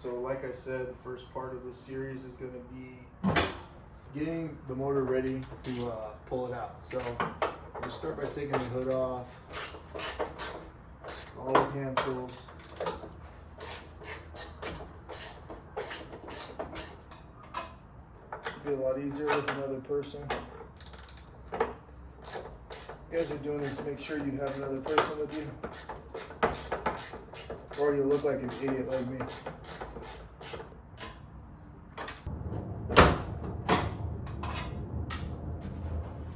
So like I said, the first part of this series is going to be getting the motor ready to pull it out. So we'll start by taking the hood off, all the hand tools. It'll be a lot easier with another person. You guys are doing this, make sure you have another person with you, or you'll look like an idiot like me.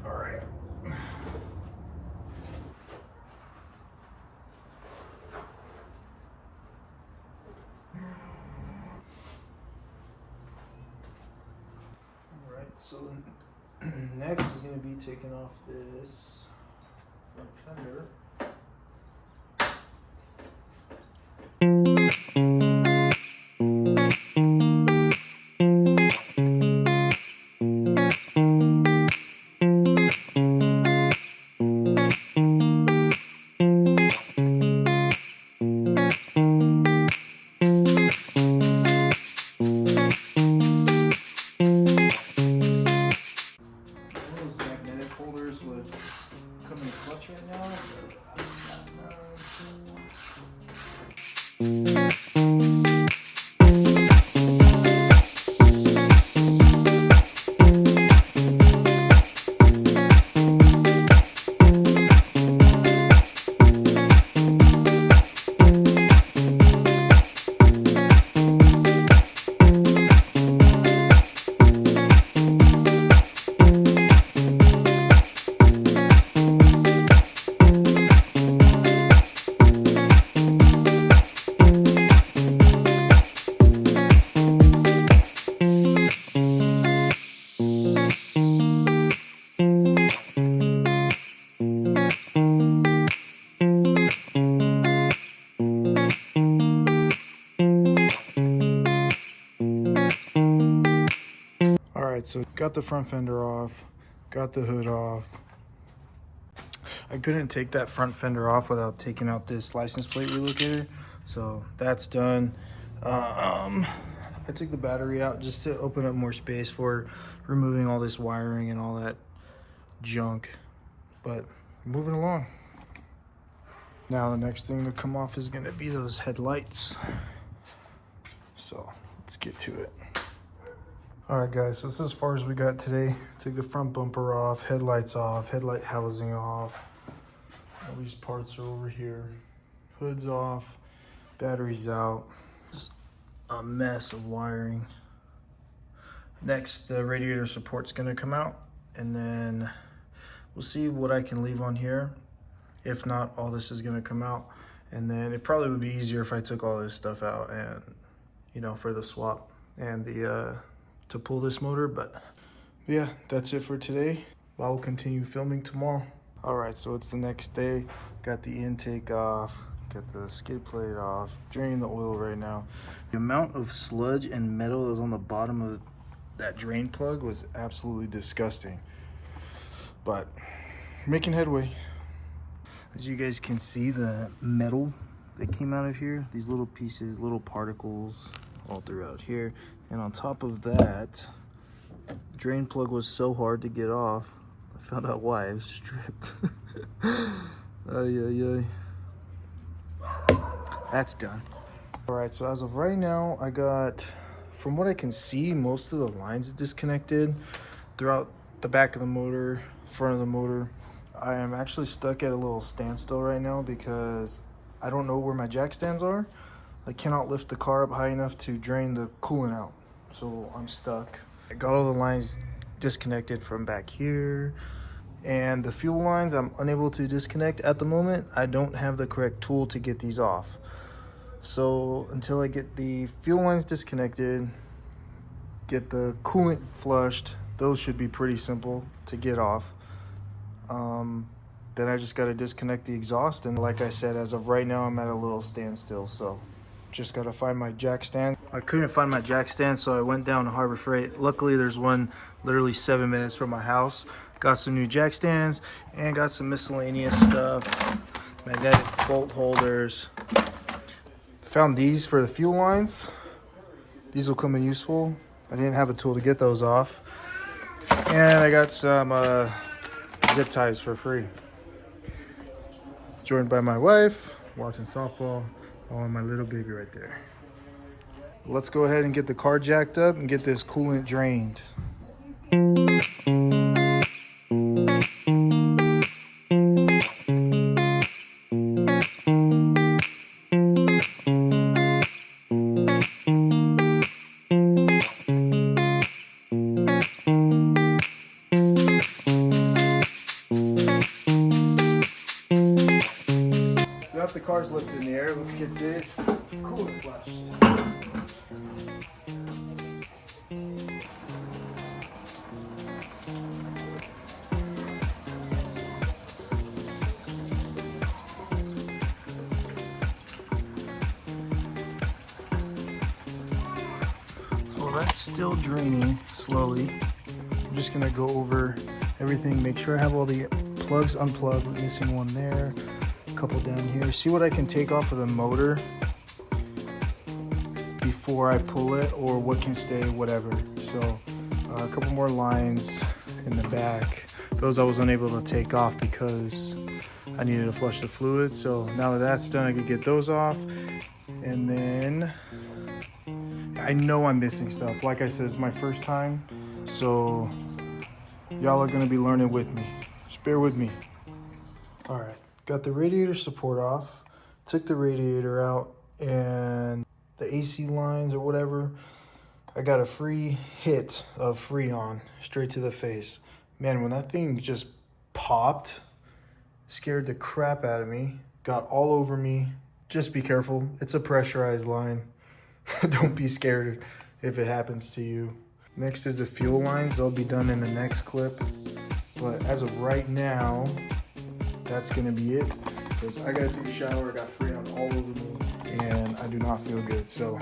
Alright. Alright, so next is going to be taking off this front fender. So got the front fender off, got the hood off. I couldn't take that front fender off without taking out this license plate relocator, so that's done. I took the battery out just to open up more space for removing all this wiring and all that junk, but moving along. Now the next thing to come off is going to be those headlights, so let's get to it. Alright guys, so this is as far as we got today. Took the front bumper off, headlights off, headlight housing off. All these parts are over here. Hood's off, batteries out. Just a mess of wiring. Next, the radiator support's gonna come out, and then we'll see what I can leave on here. If not, all this is gonna come out. And then it probably would be easier if I took all this stuff out and, you know, for the swap and the to pull this motor. But yeah, that's it for today. I will continue filming tomorrow. All right, so it's the next day. Got the intake off, got the skid plate off, draining the oil right now. The amount of sludge and metal that was on the bottom of that drain plug was absolutely disgusting, but making headway. As you guys can see, the metal that came out of here, these little pieces, little particles all throughout here. And on top of that, drain plug was so hard to get off. I found out why. It was stripped. Ay. That's done. All right, so as of right now, I got, from what I can see, most of the lines disconnected throughout the back of the motor, front of the motor. I am actually stuck at a little standstill right now because I don't know where my jack stands are. I cannot lift the car up high enough to drain the coolant out, so I'm stuck. I got all the lines disconnected from back here, and the fuel lines I'm unable to disconnect at the moment. I don't have the correct tool to get these off. So until I get the fuel lines disconnected, get the coolant flushed, those should be pretty simple to get off. Then I just got to disconnect the exhaust, and like I said, as of right now, I'm at a little standstill, so just got to find my jack stand. I couldn't find my jack stand, so I went down to Harbor Freight. Luckily, there's one literally 7 minutes from my house. Got some new jack stands and got some miscellaneous stuff, magnetic bolt holders. Found these for the fuel lines. These will come in useful. I didn't have a tool to get those off. And I got some zip ties for free. Joined by my wife, watching softball. Oh, and my little baby right there. Let's go ahead and get the car jacked up and get this coolant drained. So now the car's lifted in the air, let's get this coolant flushed. So that's still draining slowly. I'm just gonna go over everything, make sure I have all the plugs unplugged, missing one there, a couple down here. See what I can take off of the motor before I pull it, or what can stay, whatever. So a couple more lines in the back. Those I was unable to take off because I needed to flush the fluid. So now that that's done, I can get those off. And then I know I'm missing stuff. Like I said, it's my first time, so y'all are gonna be learning with me. Just bear with me. All right, got the radiator support off, took the radiator out, and the AC lines or whatever, I got a free hit of Freon straight to the face. Man, when that thing just popped, scared the crap out of me, got all over me. Just be careful, it's a pressurized line. Don't be scared if it happens to you. Next is the fuel lines. They'll be done in the next clip. But as of right now, that's gonna be it. Because I gotta take a shower, I got Freon all over me, and I do not feel good. So,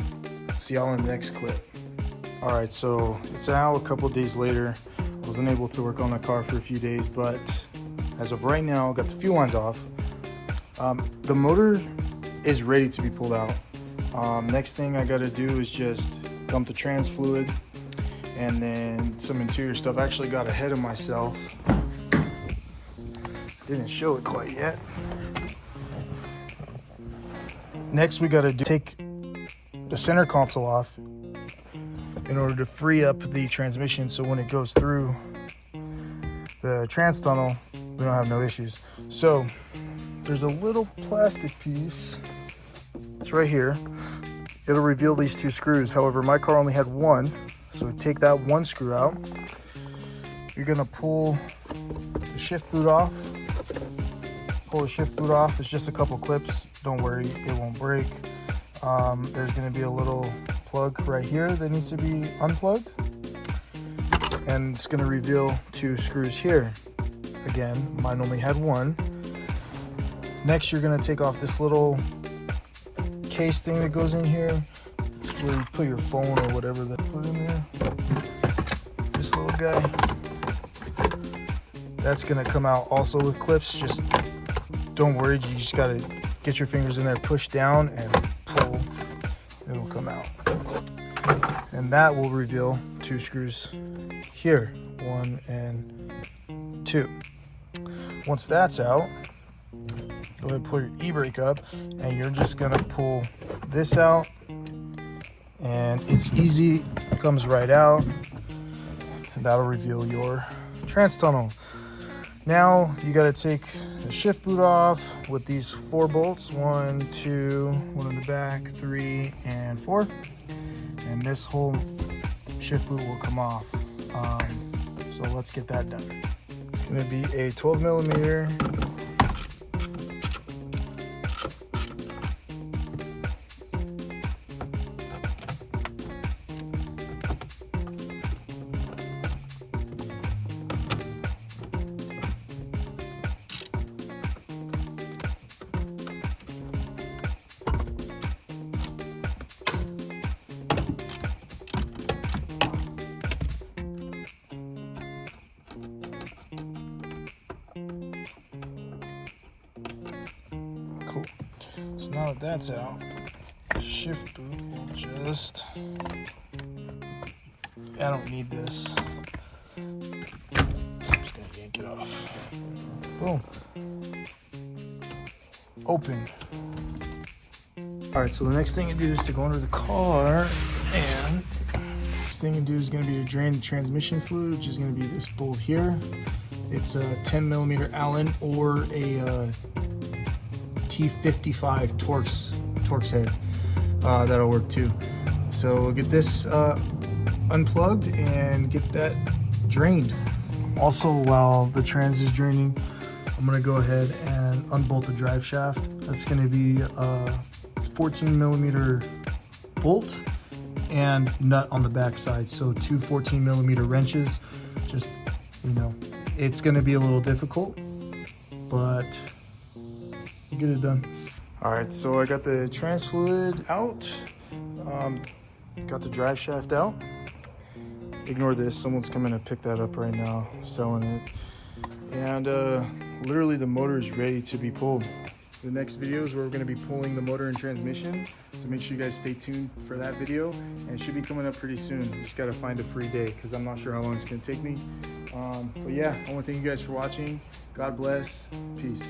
see y'all in the next clip. All right, so it's now a couple days later. I wasn't able to work on the car for a few days, but as of right now, got the fuel lines off. The motor is ready to be pulled out. Next thing I gotta do is just dump the trans fluid and then some interior stuff. I actually got ahead of myself. Didn't show it quite yet. Next we gotta take the center console off in order to free up the transmission, so when it goes through the trans tunnel, we don't have no issues. So there's a little plastic piece. It's right here. It'll reveal these two screws. However, my car only had one, so take that one screw out. You're gonna pull the shift boot off. Pull the shift boot off. It's just a couple clips. Don't worry, it won't break. There's gonna be a little plug right here that needs to be unplugged. And it's gonna reveal two screws here. Again, mine only had one. Next, you're gonna take off this little case thing that goes in here. It's where you put your phone or whatever that put in there. This little guy. That's gonna come out also with clips. Just don't worry, you just gotta get your fingers in there, push down and pull. It'll come out. And that will reveal two screws here, 1 and 2. Once that's out, go ahead and pull your e-brake up, and you're just gonna pull this out, and it's easy, it comes right out, and that'll reveal your trans tunnel. Now you gotta take the shift boot off with these 4 bolts, 1, 2, 1 in the back, 3, and 4, and this whole shift boot will come off. So let's get that done. It's gonna be a 12 millimeter. Cool. So now that that's out, shift boot will just, I don't need this. So I'm just gonna yank it off. Boom. Open. All right, so the next thing to do is to go under the car, and next thing to do is gonna be to drain the transmission fluid, which is gonna be this bolt here. It's a 10mm Allen or a T55 Torx head. That'll work too. So we'll get this unplugged and get that drained. Also, while the trans is draining, I'm gonna go ahead and unbolt the drive shaft. That's gonna be a 14mm bolt and nut on the back side. So two 14mm wrenches. Just, you know, it's gonna be a little difficult, but we'll get it done. All right, so I got the trans fluid out, got the drive shaft out. Ignore this, someone's coming to pick that up right now, selling it. And literally the motor is ready to be pulled. The next video is where we're gonna be pulling the motor and transmission. So make sure you guys stay tuned for that video, and it should be coming up pretty soon. Just gotta find a free day because I'm not sure how long it's gonna take me. But yeah, I wanna thank you guys for watching. God bless, peace.